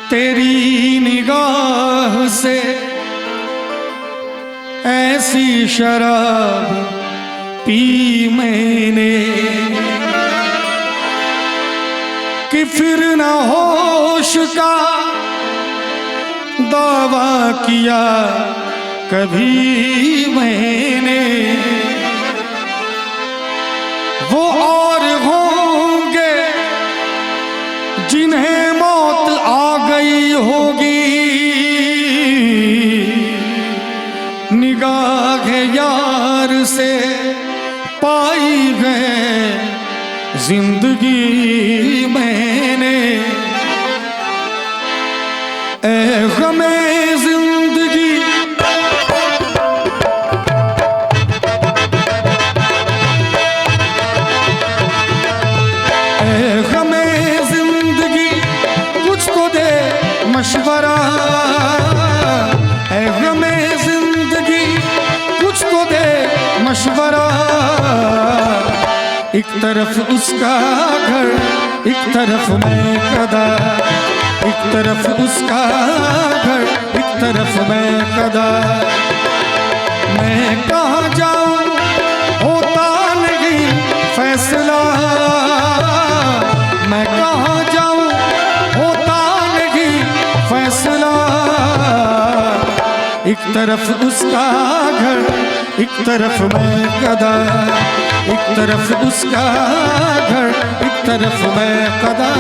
तेरी निगाह से ऐसी शराब पी मैंने कि फिर न होश का दावा किया कभी मैंने। वो और होंगे जिन्हें मौत आ गई होगी, निगाह यार से पाई है जिंदगी मैंने। ऐ गमे जिंदगी ऐ गमे जिंदगी कुछ तो दे मशवरा। ऐ गमे जिंदगी कुछ तो दे मशवरा। एक तरफ उसका घर, एक तरफ मैं कदा। एक तरफ उसका घर, एक तरफ मैं कदा। मैं कहाँ जाऊँ होता नहीं फैसला। मैं कहाँ जाऊँ होता नहीं फैसला। एक तरफ उसका घर, एक तरफ मैं कदा। एक तरफ उसका घर, एक तरफ मैं कदा।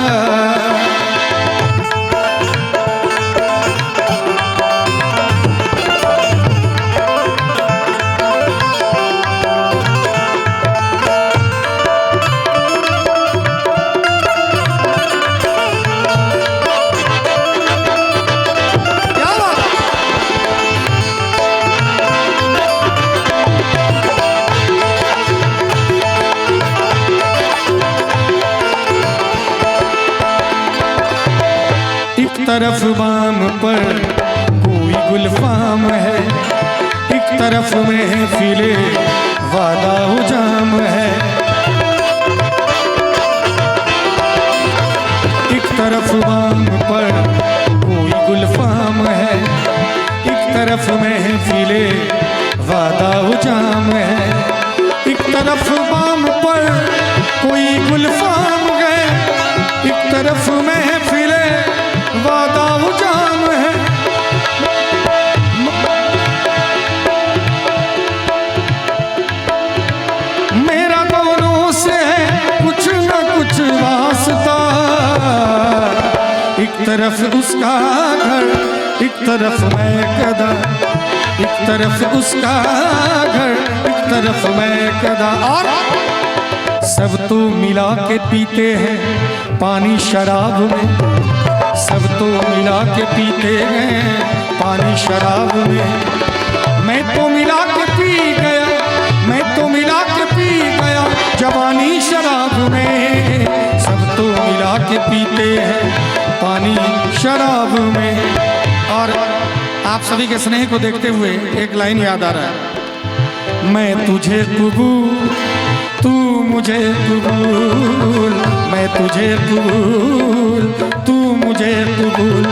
एक तरफ बाम पर कोई गुलफाम है, एक तरफ महफिले वादा हुजाम है। एक तरफ बाम पर कोई गुलफाम है, एक तरफ महफिले वादा हुजाम है। एक तरफ बाम पर कोई गुलफाम है, एक तरफ महफिले वादा हुजाम है। मेरा दोनों से है कुछ न कुछ वास्ता। एक तरफ उसका घर, एक तरफ मैं कदा। एक तरफ उसका घर, एक तरफ मैं कदा। और सब तो मिला के पीते हैं पानी शराब में। सब तो मिला के पीते हैं पानी शराब में। मैं तो मिला के पी गया, मैं तो मिला के पी गया जवानी शराब में। सब तो मिला के पीते हैं पानी शराब में। और आप सभी के स्नेह को देखते हुए एक लाइन याद आ रहा है। मैं तुझे कबूल, तू मुझे कबूल। मैं तुझे कबूल, तू मुझे कबूल।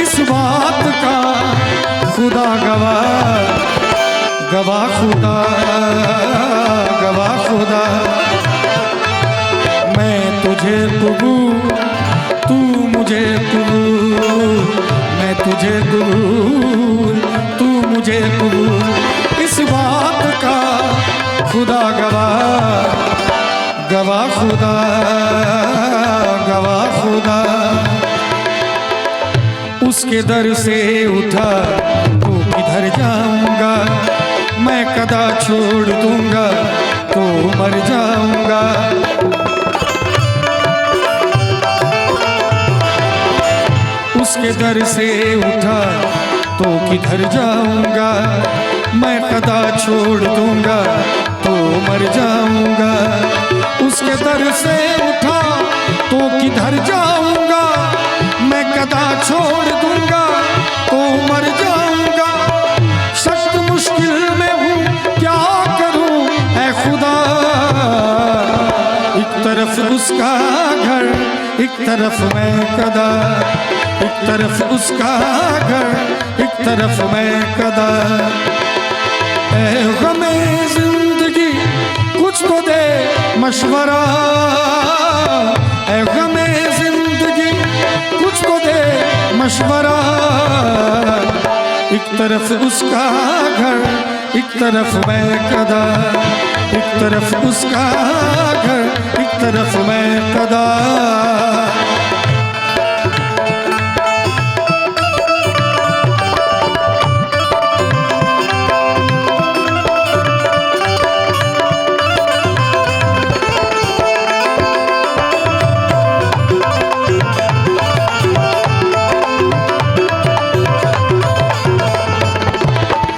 इस बात का खुदा गवाह, गवाह खुदा, गवाह खुदा। मैं तुझे कबूल, तू मुझे कबूल। मैं तुझे कबूल, तू मुझे कबूल। इस बात का खुदा गवाह, गवाह खुदा, गवाह खुदा। उसके दर से उठा तो किधर जाऊंगा। मैं कदा छोड़ दूंगा तो मर जाऊंगा। उसके दर से उठा तो किधर जाऊंगा। मैं कदा छोड़ दूंगा तो मर जाऊंगा। उसके दर से उठा तो किधर जाऊंगा। मैं कदा छोड़ दूंगा तो मर जाऊंगा। सख्त मुश्किल में हूँ क्या करूँ ऐ खुदा। एक तरफ उसका घर, एक तरफ मैं कदा। एक तरफ उसका घर, एक तरफ मैं कदा। ऐ गमे जिंदगी कुछ तो दे मशवरा, ऐ गमे जिंदगी कुछ तो दे मशवरा। एक तरफ उसका घर, एक तरफ मैं कदा, एक तरफ उसका घर, एक तरफ मैं कदा।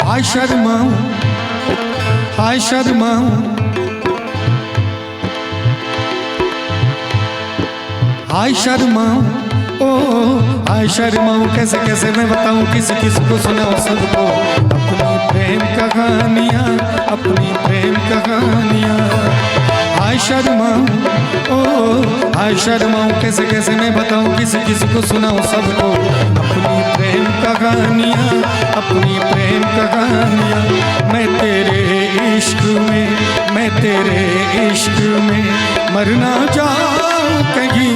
हाय शर्माऊं, हाय शर्माऊं, हाय शर्माऊं, ओ हाय शर्माऊं। कैसे कैसे मैं बताऊं, किसी किसी को सुनाऊं सबको अपनी प्रेम कहानियां, अपनी प्रेम कहानियां। हाय शर्माऊं, ओ हाय शर्माऊं। कैसे कैसे मैं बताऊं, किसी किसी को सुनाऊं सबको अपनी प्रेम कहानियां, अपनी प्रेम कहानियां। मैं तेरे इश्क में, मैं तेरे इश्क में मर ना जाऊं कहीं,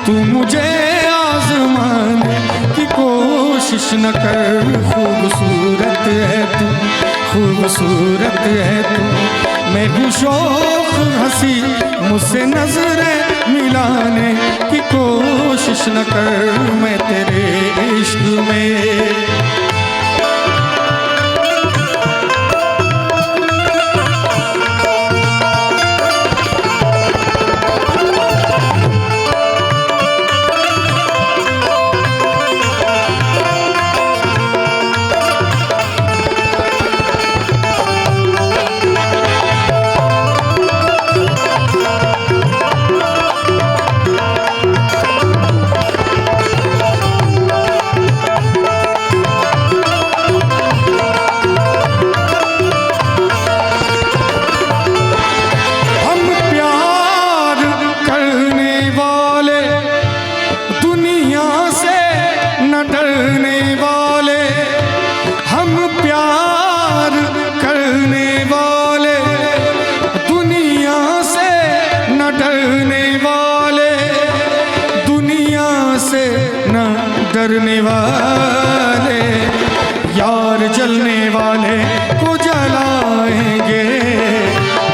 तू मुझे आज़माने की कोशिश न कर। खूबसूरत है तू, खूबसूरत है तू, मैं हूँ शौक हंसी, मुझसे नजरें मिलाने की कोशिश न कर। मैं तेरे इश्क में डरने वाले, यार जलने वाले को जलाएंगे,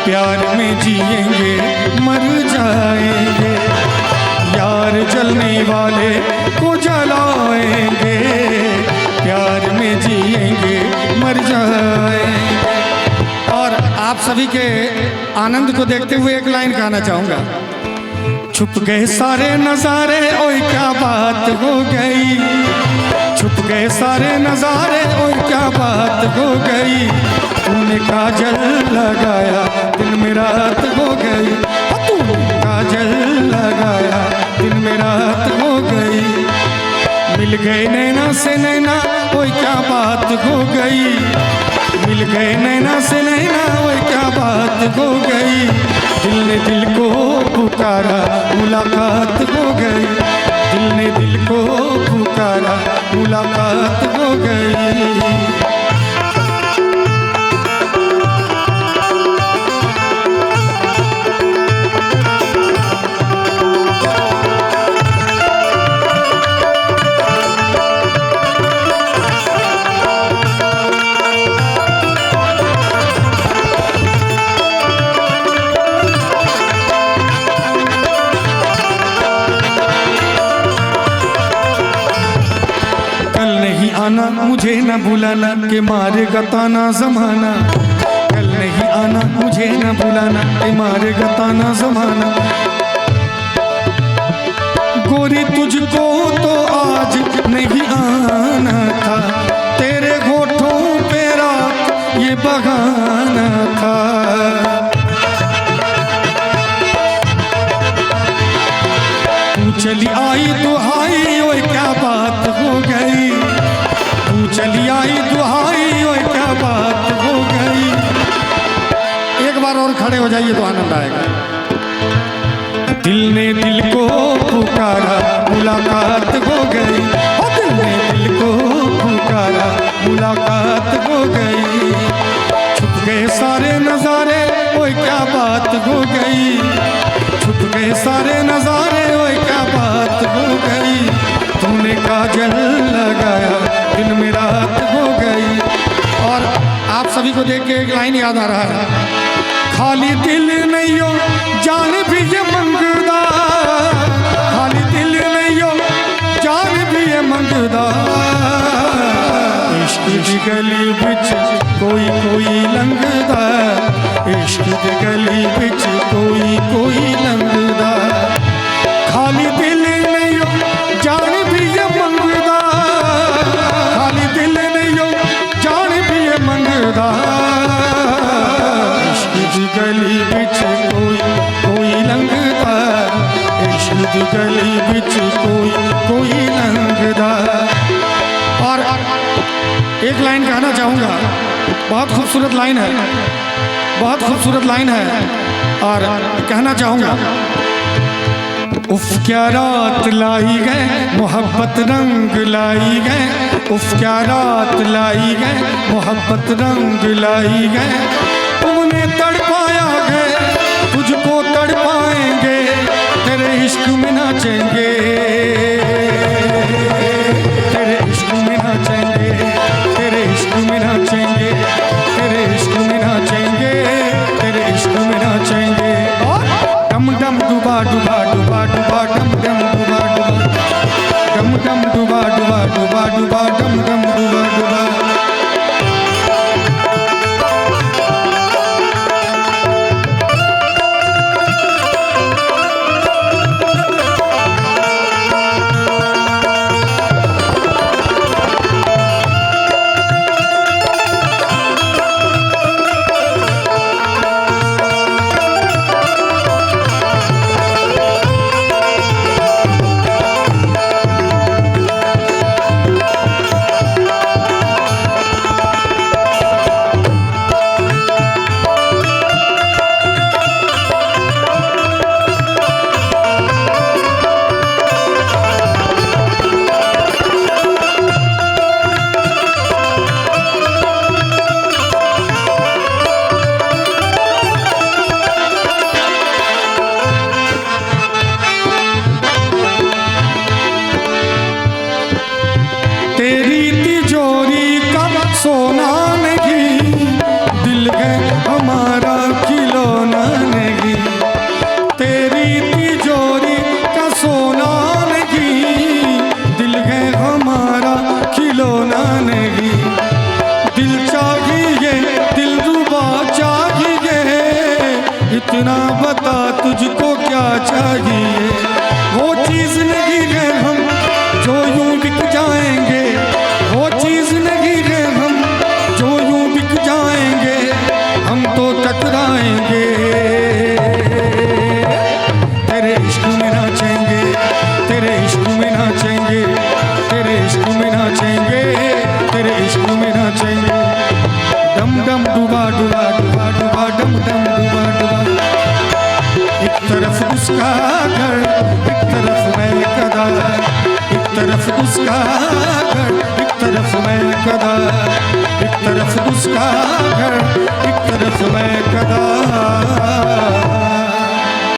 प्यार में जिएंगे मर जाएंगे। यार जलने वाले को जलाएंगे, प्यार में जिएंगे मर जाएंगे। और आप सभी के आनंद को देखते हुए एक लाइन गाना चाहूँगा। छुप गए सारे नज़ारे, ओए क्या बात हो गई। छुप गए सारे नज़ारे, ओए क्या बात हो गई। तूने काजल लगाया, दिन में रात हो गई। तूने काजल लगाया, दिन में रात हो गई। मिल गए नैना से नैना, ओए क्या बात हो गई। मिल गए नैना से नैना, ओए क्या बात हो गई। दिल ने दिल को पुकारा, मुलाकात हो गई। दिल ने दिल को पुकारा, मुलाकात हो गई। आना मुझे न भुलाना के मारेगा ताना ज़माना। कल नहीं आना मुझे न भुलाना के मारेगा ताना ज़माना। गोरी तुझको तो आज नहीं आना था, तेरे होठों पे रात ये बहाना था। तू चली आई दुहाई, ओए क्या बात हो गई। तू चली आई दुहाई, ओए क्या बात हो गई। एक बार और खड़े हो जाइए तो आनंद आएगा। दिल ने दिल को पुकारा मुलाकात हो गई, ओ दिल ने दिल को पुकारा मुलाकात हो गई। छुप गए सारे नजारे ओए क्या बात हो गई, छुप गए सारे नजारे ओए क्या बात हो गई। तूने काजल लगाया दिन में रात हो गई। और आप सभी को देख के एक लाइन याद आ रहा है, खाली दिल नहीं हो जान भी ये मंगदा, खाली दिल नहीं हो जान भी ये मंगदा। इश्क दी गली बिच कोई कोई लंघदा, इश्क दी गली बिच कोई कोई लंघदा। खाली दिल नहीं हो जान भी ये मंगदा, खाली दिल नहीं हो जान भी ये मंगदा। इश्क दी गली बिच कोई कोई लंघदा, इश्क दी गली बिच कोई कोई लंघदा। और एक लाइन कहना चाहूँगा, बहुत खूबसूरत लाइन है, बहुत खूबसूरत लाइन है और कहना चाहूँगा। उफ क्या रात लाई गए मोहब्बत रंग लाई गए, उफ क्या रात लाई गए मोहब्बत रंग लाई गए। तुमने तड़पाया गए तुझको तड़पाएंगे, तेरे इश्क में नाचेंगे, तेरे इश्क में नाचेंगे, तेरे इश्क में नाचेंगे, तेरे इश्क में नाचेंगे, तेरे इश्क में नाचेंगे। डम डम डुबा डुबा डुबा डुबा डम डम डुबा डुबा, डम डम डुबा डुबा डुबा डुबा डम डम डुबा डुबा। तेरी तिजोरी का सोना नहीं, दिल है हमारा खिलौना नहीं। तेरी तिजोरी का सोना नहीं, दिल है हमारा खिलौना नहीं। दिल चाहिए दिलरुबा चाहिए, इतना बता तुझको क्या चाहिए। वो चीज़ नहीं है हम जो यूं बिक जाएंगे, वो चीज़ नहीं है हम जो यूं बिक जाएंगे। हम तो टकराएंगे, तेरे इश्क में नाचेंगे, तेरे इश्क में नाचेंगे, तेरे इश्क में नाचेंगे, तेरे इश्क में नाचेंगे। डम डम डुबा डुबा डुबा डुबा डम डम डुबा डुबा। एक तरफ उसका घर एक तरफ मैं कदा, एक तरफ उसका घर एक तरफ मैं कदा, एक तरफ उसका घर एक तरफ मैं कदा।